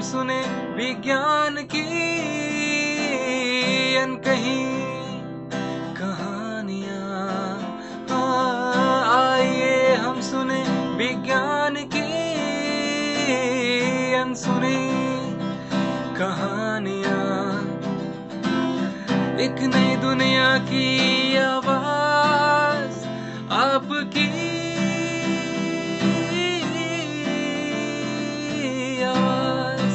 सुने विज्ञान की अनकही कहानियां। आइए हम सुने विज्ञान की अनसुनी कहानियां। एक नई दुनिया की आवाज आपकी आवाज,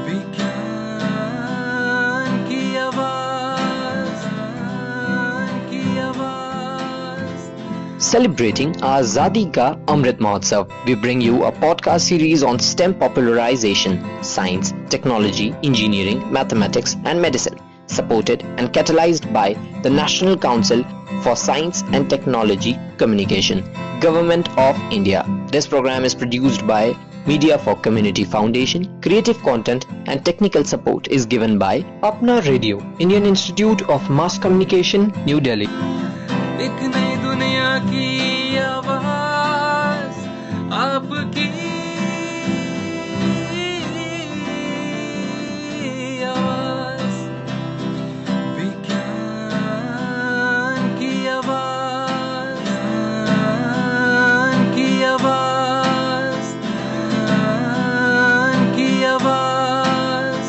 विज्ञान की आवाज, की आवाज। Celebrating Azadi Ka Amrit Mahotsav, we bring you a podcast series on STEM popularization, science, technology, engineering, mathematics and medicine, supported and catalyzed by the National Council for Science and Technology Communication, Government of India. This program is produced by Media for Community Foundation. Creative content and technical support is given by Apna Radio, Indian Institute of Mass Communication, New Delhi. एक नई दुनिया की आवाज आपकी आवाज, विज्ञान की आवाज, की आवाज, की आवाज।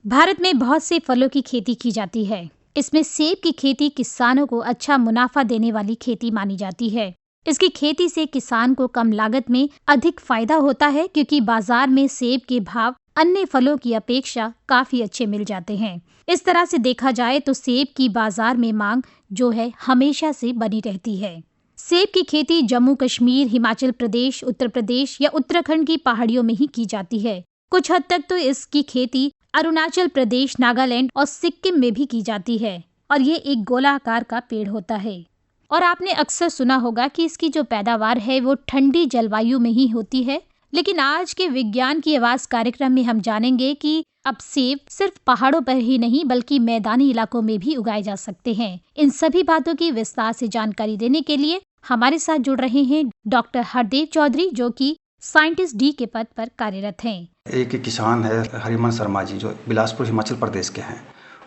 भारत में बहुत से फलों की खेती की जाती है। इसमें सेब की खेती किसानों को अच्छा मुनाफा देने वाली खेती मानी जाती है। इसकी खेती से किसान को कम लागत में अधिक फायदा होता है, क्योंकि बाजार में सेब के भाव अन्य फलों की अपेक्षा काफी अच्छे मिल जाते हैं। इस तरह से देखा जाए तो सेब की बाजार में मांग जो है हमेशा से बनी रहती है। सेब की खेती जम्मू कश्मीर, हिमाचल प्रदेश, उत्तर प्रदेश या उत्तराखंड की पहाड़ियों में ही की जाती है। कुछ हद तक तो इसकी खेती अरुणाचल प्रदेश, नागालैंड और सिक्किम में भी की जाती है और ये एक गोलाकार का पेड़ होता है। और आपने अक्सर सुना होगा कि इसकी जो पैदावार है वो ठंडी जलवायु में ही होती है। लेकिन आज के विज्ञान की आवाज कार्यक्रम में हम जानेंगे कि अब सेब सिर्फ पहाड़ों पर ही नहीं बल्कि मैदानी इलाकों में भी उगाए जा सकते हैं। इन सभी बातों की विस्तार से जानकारी देने के लिए हमारे साथ जुड़ रहे हैं डॉक्टर हरदेव चौधरी, जो कि साइंटिस्ट डी के पद पर कार्यरत हैं। एक किसान है हरिमन शर्मा जी, जो बिलासपुर हिमाचल प्रदेश के हैं।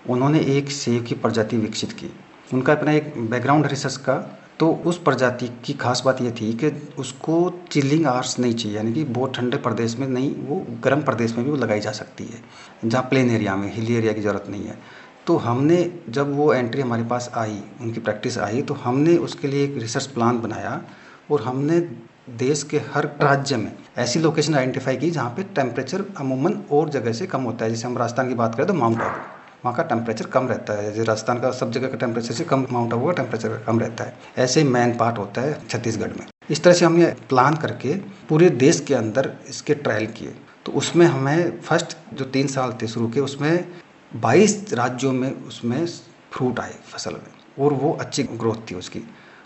उन्होंने एक सेब की प्रजाति विकसित की। उनका अपना एक बैकग्राउंड रिसर्च का, तो उस प्रजाति की खास बात ये थी कि उसको चिलिंग आवर्स नहीं चाहिए, यानी कि बहुत ठंडे प्रदेश में नहीं, वो गर्म प्रदेश में भी वो लगाई जा सकती है, जहाँ प्लेन एरिया में, हिली एरिया की ज़रूरत नहीं है। तो हमने जब वो एंट्री हमारे पास आई, उनकी प्रैक्टिस आई, तो हमने उसके लिए एक रिसर्च प्लान बनाया और हमने देश के हर राज्य में ऐसी लोकेशन आइडेंटिफाई की जहाँ पे टेम्परेचर अमूमन और जगह से कम होता है। जैसे हम राजस्थान की बात करें तो माउंट आबू, वहाँ का टेम्परेचर कम रहता है। जैसे राजस्थान का सब जगह का टेम्परेचर से कम माउंट आबू का टेम्परेचर कम रहता है। ऐसे ही मैन पार्ट होता है छत्तीसगढ़ में। इस तरह से हमने प्लान करके पूरे देश के अंदर इसके ट्रायल किए। तो उसमें हमें फर्स्ट जो 3 साल थे शुरू के, उसमें 22 राज्यों में उसमें फ्रूट आए फसल में, और वो अच्छी ग्रोथ थी उसकी।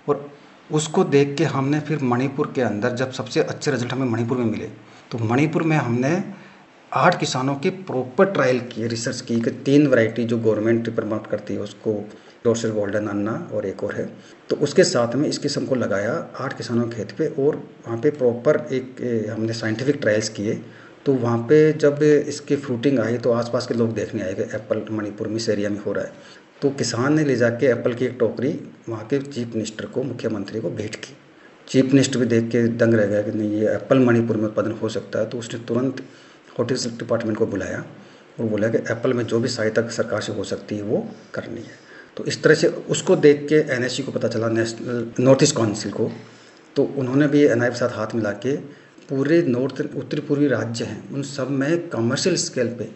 और उसको देख के हमने फिर मणिपुर के अंदर, जब सबसे अच्छे रिजल्ट हमें मणिपुर में मिले, तो मणिपुर में हमने 8 किसानों की प्रॉपर ट्रायल किए, रिसर्च की कि 3 वैरायटी जो गवर्नमेंट प्रमोट करती है उसको, रोस्टर गोल्डन अन्ना और एक और है, तो उसके साथ में इस किस्म को लगाया 8 किसानों के खेत पे। और वहाँ पे प्रॉपर एक हमने साइंटिफिक ट्रायल्स किए। तो वहाँ पे जब इसकी फ्रूटिंग आई तो आसपास के लोग देखने आए कि एप्पल मणिपुर में इस एरिया में हो रहा है। तो किसान ने ले जाके एप्पल की एक टोकरी वहाँ के चीफ मिनिस्टर को, मुख्यमंत्री को भेंट की। चीफ मिनिस्टर भी देख के दंग रह गया कि नहीं, ये एप्पल मणिपुर में उत्पादन हो सकता है। तो उसने तुरंत हॉर्टिकल्चर डिपार्टमेंट को बुलाया और बोला कि एप्पल में जो भी सहायता सरकार से हो सकती है वो करनी है। तो इस तरह से उसको देख के एनएससी को पता चला, नेशनल नॉर्थ ईस्ट काउंसिल को, तो उन्होंने भी एनआई के साथ हाथ मिला के पूरे उत्तरी पूर्वी राज्य हैं उन सब में कमर्शियल स्केल पे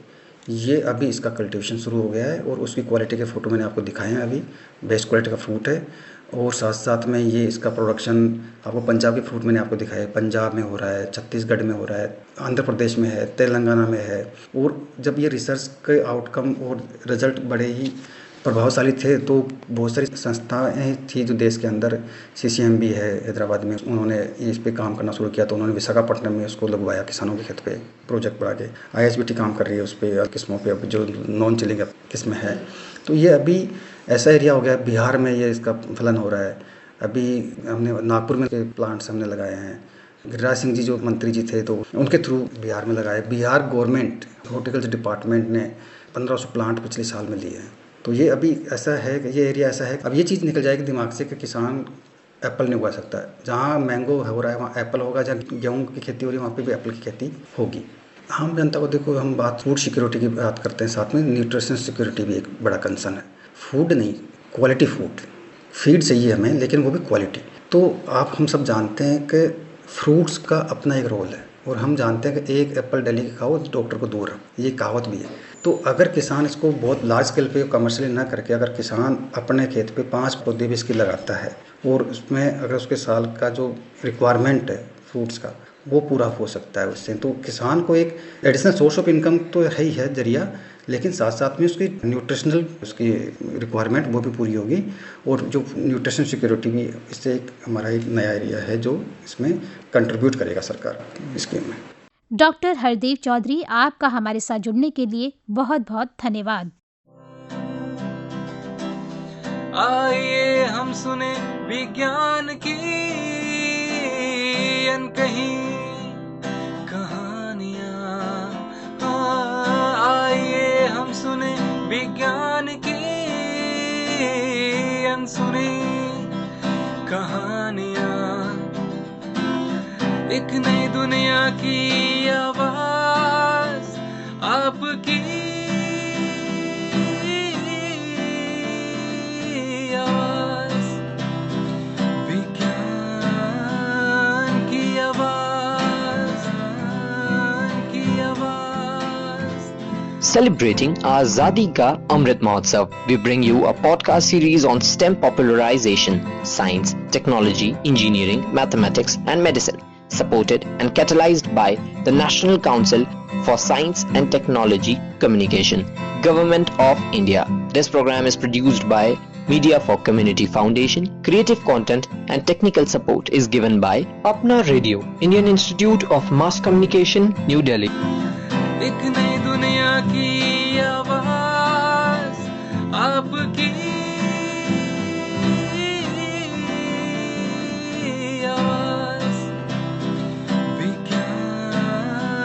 ये अभी इसका कल्टीवेशन शुरू हो गया है। और उसकी क्वालिटी के फ़ोटो मैंने आपको दिखाए हैं। अभी बेस्ट क्वालिटी का फ्रूट है। और साथ साथ में ये इसका प्रोडक्शन आपको पंजाब के फ्रूट मैंने आपको दिखाया है, पंजाब में हो रहा है, छत्तीसगढ़ में हो रहा है, आंध्र प्रदेश में है, तेलंगाना में है। और जब ये रिसर्च के आउटकम और रिजल्ट बड़े ही प्रभावशाली थे, तो बहुत सारी संस्थाएं थी जो देश के अंदर, सीसीएमबी है हैदराबाद में, उन्होंने इस पे काम करना शुरू किया। तो उन्होंने विशाखापट्टनम में उसको लगवाया किसानों के खेत पे, प्रोजेक्ट बढ़ा के। आईएसबीटी काम कर रही है उस पर किस्मों पे, अब जो नॉन चिलिंग किस्में है। तो ये अभी ऐसा एरिया हो गया, बिहार में ये इसका फलन हो रहा है। अभी हमने नागपुर में प्लांट्स हमने लगाए हैं, गिरिराज सिंह जी जो मंत्री जी थे तो उनके थ्रू बिहार में लगाए। बिहार गवर्नमेंट हॉर्टिकल्चर डिपार्टमेंट ने 1500 प्लांट पिछले साल में लिए हैं। तो ये अभी ऐसा है कि ये एरिया ऐसा है, अब ये चीज़ निकल जाएगी दिमाग से कि किसान एप्पल नहीं उगा सकता है। जहाँ मैंगो हो रहा है वहाँ एप्पल होगा, जहाँ गेहूँ की खेती हो रही है वहाँ पे भी एप्पल की खेती होगी। आम जनता को देखो, हम बात फूड सिक्योरिटी की बात करते हैं, साथ में न्यूट्रिशन सिक्योरिटी भी एक बड़ा कंसर्न है। फूड नहीं, क्वालिटी फूड, फीड चाहिए हमें लेकिन वो भी क्वालिटी। तो आप हम सब जानते हैं कि फ्रूट्स का अपना एक रोल है और हम जानते हैं कि एक एप्पल डेली के खाओ डॉक्टर को दूर रखो, ये कहावत भी है। तो अगर किसान इसको बहुत लार्ज स्केल पे कमर्शियली ना करके अगर किसान अपने खेत पे 5 पौधे भी इसके लगाता है और उसमें अगर उसके साल का जो रिक्वायरमेंट है फ्रूट्स का वो पूरा हो सकता है उससे, तो किसान को एक एडिशनल सोर्स ऑफ इनकम तो है ही है जरिया, लेकिन साथ साथ में उसकी न्यूट्रिशनल उसकी रिक्वायरमेंट वो भी पूरी होगी और जो न्यूट्रिशन सिक्योरिटी भी, इससे एक हमारा एक नया एरिया है जो इसमें कंट्रीब्यूट करेगा सरकार स्कीम में। डॉक्टर हरदेव चौधरी, आपका हमारे साथ जुड़ने के लिए बहुत बहुत धन्यवाद। आइए हम सुने विज्ञान की अनकही कहानियाँ। आइए हम सुने विज्ञान की अनसुनी कहानियाँ। एक नई दुनिया की आवाज़ आपकी आवाज़, विज्ञान की आवाज़, की आवाज़। Celebrating Azadi Ka Amrit Mahotsav, we bring you a podcast series on STEM popularization, science, technology, engineering, mathematics and medicine, supported and catalyzed by the National Council for Science and Technology Communication, Government of India. This program is produced by Media for Community Foundation. Creative content and technical support is given by Apna Radio, Indian Institute of Mass Communication, New Delhi. एक नई दुनिया की आवाज़ आपकी आवाज़, विज्ञान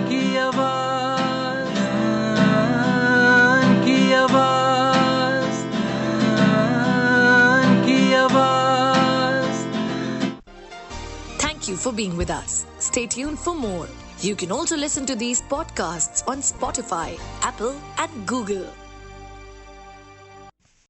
की आवाज़, की आवाज़, की आवाज़। Thank you for being with us. Stay tuned for more. You can also listen to these podcasts on Spotify, Apple, and Google.